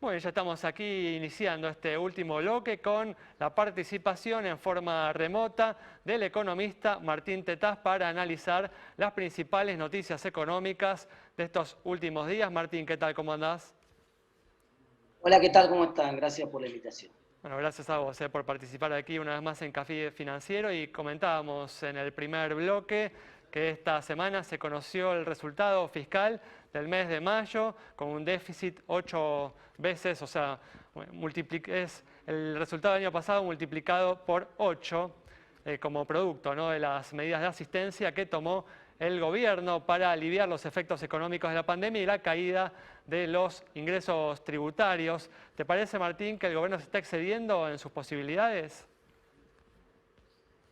Bueno, ya estamos aquí iniciando este último bloque con la participación en forma remota del economista Martín Tetaz para analizar las principales noticias económicas de estos últimos días. Martín, ¿qué tal? ¿Cómo andás? Hola, ¿qué tal? ¿Cómo están? Gracias por la invitación. Bueno, gracias a vos por participar aquí una vez más en Café Financiero y comentábamos en el primer bloque que esta semana se conoció el resultado fiscal del mes de mayo con un déficit 8 veces, o sea, es el resultado del año pasado multiplicado por 8 como producto, ¿no?, de las medidas de asistencia que tomó el gobierno para aliviar los efectos económicos de la pandemia y la caída de los ingresos tributarios. ¿Te parece, Martín, que el gobierno se está excediendo en sus posibilidades?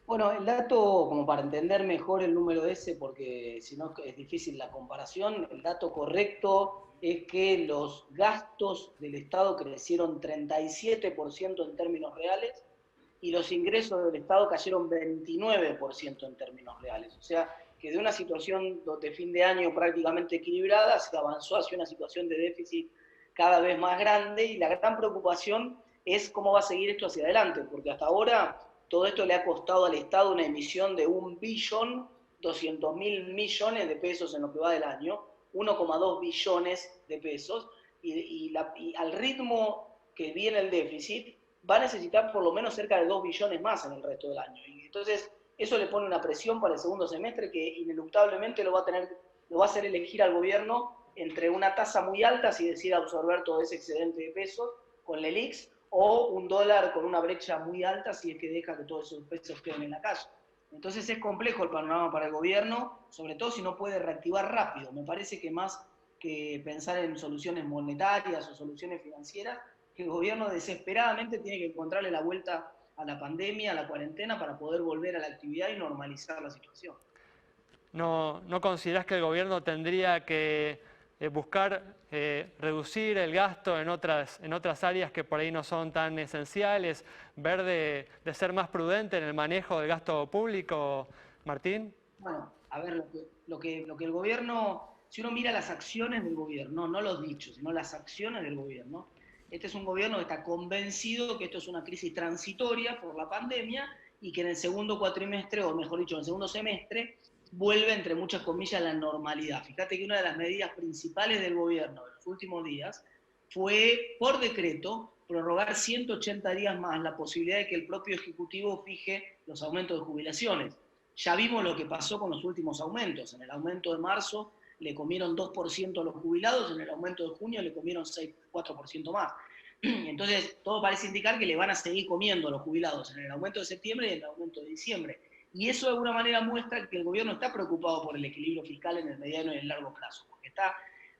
Bueno, el dato, como para entender mejor el número ese, porque si no es difícil la comparación, el dato correcto es que los gastos del Estado crecieron 37% en términos reales y los ingresos del Estado cayeron 29% en términos reales. O sea, que de una situación de fin de año prácticamente equilibrada se avanzó hacia una situación de déficit cada vez más grande y la gran preocupación es cómo va a seguir esto hacia adelante, porque hasta ahora todo esto le ha costado al Estado una emisión de 1.200.000.000.000 de pesos en lo que va del año, 1,2 billones de pesos, y al ritmo que viene el déficit, va a necesitar por lo menos cerca de 2 billones más en el resto del año. Y entonces, eso le pone una presión para el segundo semestre que ineluctablemente lo va a hacer elegir al gobierno entre una tasa muy alta si decide absorber todo ese excedente de pesos con la ELIX o un dólar con una brecha muy alta si es que deja que todos esos pesos queden en la calle. Entonces es complejo el panorama para el gobierno, sobre todo si no puede reactivar rápido. Me parece que más que pensar en soluciones monetarias o soluciones financieras, que el gobierno desesperadamente tiene que encontrarle la vuelta a la pandemia, a la cuarentena, para poder volver a la actividad y normalizar la situación. ¿No considerás que el gobierno tendría que buscar reducir el gasto en otras áreas que por ahí no son tan esenciales, ver de ser más prudente en el manejo del gasto público, Martín? Bueno, a ver, lo que el gobierno, si uno mira las acciones del gobierno, no los dichos, sino las acciones del gobierno, este es un gobierno que está convencido que esto es una crisis transitoria por la pandemia y que en el segundo cuatrimestre, o mejor dicho, en el segundo semestre, vuelve, entre muchas comillas, a la normalidad. Fíjate que una de las medidas principales del gobierno de los últimos días fue, por decreto, prorrogar 180 días más la posibilidad de que el propio Ejecutivo fije los aumentos de jubilaciones. Ya vimos lo que pasó con los últimos aumentos. En el aumento de marzo le comieron 2% a los jubilados, en el aumento de junio le comieron 4% más. Entonces, todo parece indicar que le van a seguir comiendo a los jubilados en el aumento de septiembre y en el aumento de diciembre. Y eso de alguna manera muestra que el gobierno está preocupado por el equilibrio fiscal en el mediano y en el largo plazo, porque está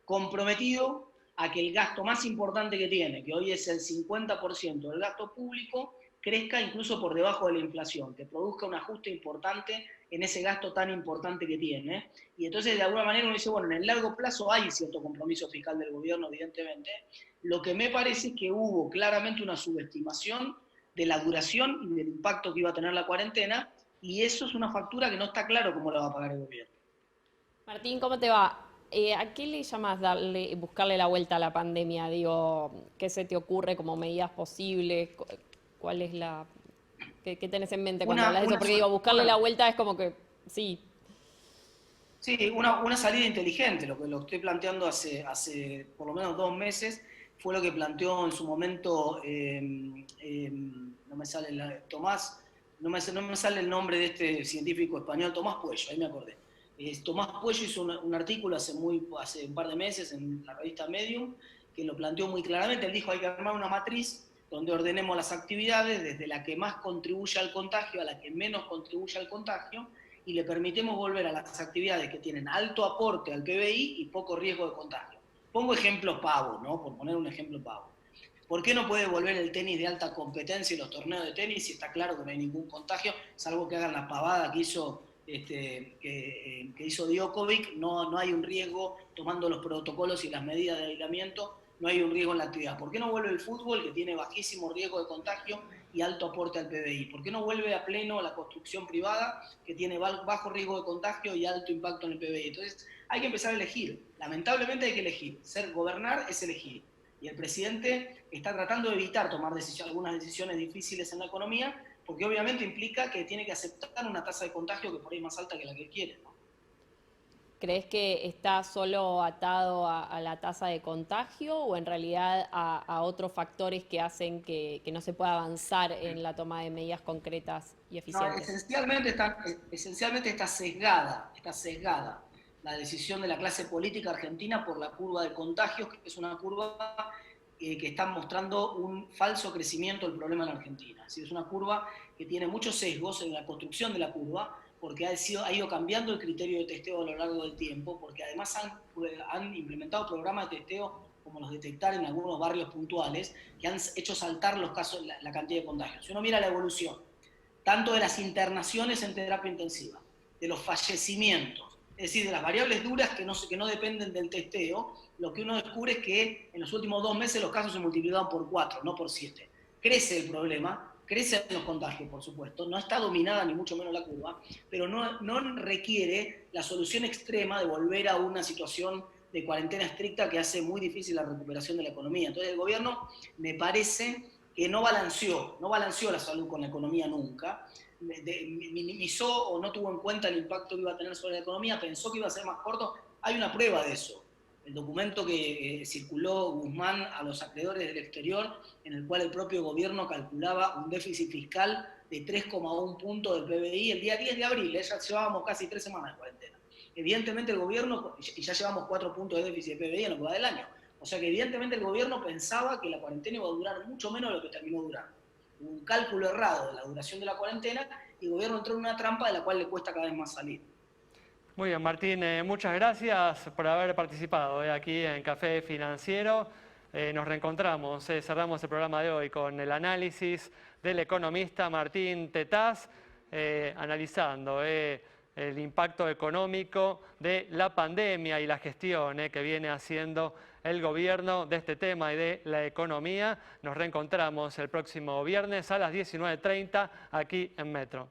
comprometido a que el gasto más importante que tiene, que hoy es el 50% del gasto público, crezca incluso por debajo de la inflación, que produzca un ajuste importante en ese gasto tan importante que tiene. Y entonces, de alguna manera, uno dice, bueno, en el largo plazo hay cierto compromiso fiscal del gobierno, evidentemente. Lo que me parece es que hubo claramente una subestimación de la duración y del impacto que iba a tener la cuarentena, y eso es una factura que no está claro cómo la va a pagar el gobierno. Martín, ¿cómo te va? ¿A qué le llamas buscarle la vuelta a la pandemia? Digo, ¿qué se te ocurre como medidas posibles? ¿Cuál es qué tenés en mente cuando hablas de eso? Porque digo, buscarle la vuelta es como que, sí. Sí, una salida inteligente, lo que lo estoy planteando hace por lo menos 2 meses, fue lo que planteó en su momento, no me sale Tomás, no me sale el nombre de este científico español, Tomás Puello, ahí me acordé. Tomás Puello hizo un artículo hace un par de meses en la revista Medium, que lo planteó muy claramente. Él dijo, hay que armar una matriz donde ordenemos las actividades desde la que más contribuye al contagio a la que menos contribuye al contagio, y le permitemos volver a las actividades que tienen alto aporte al PBI y poco riesgo de contagio. Pongo ejemplos pavos, ¿no? Por poner un ejemplo pavo. ¿Por qué no puede volver el tenis de alta competencia y los torneos de tenis si está claro que no hay ningún contagio, salvo que hagan la pavada que hizo Djokovic? No hay un riesgo, tomando los protocolos y las medidas de aislamiento, no hay un riesgo en la actividad. ¿Por qué no vuelve el fútbol, que tiene bajísimo riesgo de contagio y alto aporte al PBI? ¿Por qué no vuelve a pleno la construcción privada, que tiene bajo riesgo de contagio y alto impacto en el PBI? Entonces hay que empezar a elegir. Lamentablemente hay que elegir. Gobernar es elegir. Y el presidente está tratando de evitar tomar algunas decisiones difíciles en la economía, porque obviamente implica que tiene que aceptar una tasa de contagio que por ahí es más alta que la que quiere, ¿no? ¿Crees que está solo atado a la tasa de contagio o en realidad a otros factores que hacen que no se pueda avanzar en la toma de medidas concretas y No, eficientes? esencialmente está sesgada la decisión de la clase política argentina por la curva de contagios, que es una curva que está mostrando un falso crecimiento del problema en Argentina. Es decir, es una curva que tiene muchos sesgos en la construcción de la curva, porque ha ido cambiando el criterio de testeo a lo largo del tiempo, porque además han implementado programas de testeo como los Detectar en algunos barrios puntuales, que han hecho saltar los casos, la cantidad de contagios. Si uno mira la evolución, tanto de las internaciones en terapia intensiva, de los fallecimientos, es decir, de las variables duras que no dependen del testeo, lo que uno descubre es que en los últimos 2 meses los casos se multiplicaron por 4, no por 7. Crece el problema, crecen los contagios, por supuesto, no está dominada ni mucho menos la curva, pero no requiere la solución extrema de volver a una situación de cuarentena estricta que hace muy difícil la recuperación de la economía. Entonces el gobierno me parece que no balanceó la salud con la economía nunca, minimizó o no tuvo en cuenta el impacto que iba a tener sobre la economía, pensó que iba a ser más corto. Hay una prueba de eso. El documento que circuló Guzmán a los acreedores del exterior, en el cual el propio gobierno calculaba un déficit fiscal de 3,1 puntos del PBI el día 10 de abril, ya llevábamos casi 3 semanas de cuarentena. Evidentemente el gobierno, y ya llevamos 4 puntos de déficit de PBI en lo que va del año, o sea que evidentemente el gobierno pensaba que la cuarentena iba a durar mucho menos de lo que terminó durando. Hubo un cálculo errado de la duración de la cuarentena y el gobierno entró en una trampa de la cual le cuesta cada vez más salir. Muy bien, Martín, muchas gracias por haber participado aquí en Café Financiero. Nos reencontramos, cerramos el programa de hoy con el análisis del economista Martín Tetaz, analizando el impacto económico de la pandemia y la gestión que viene haciendo el gobierno de este tema y de la economía. Nos reencontramos el próximo viernes a las 19:30 aquí en Metro.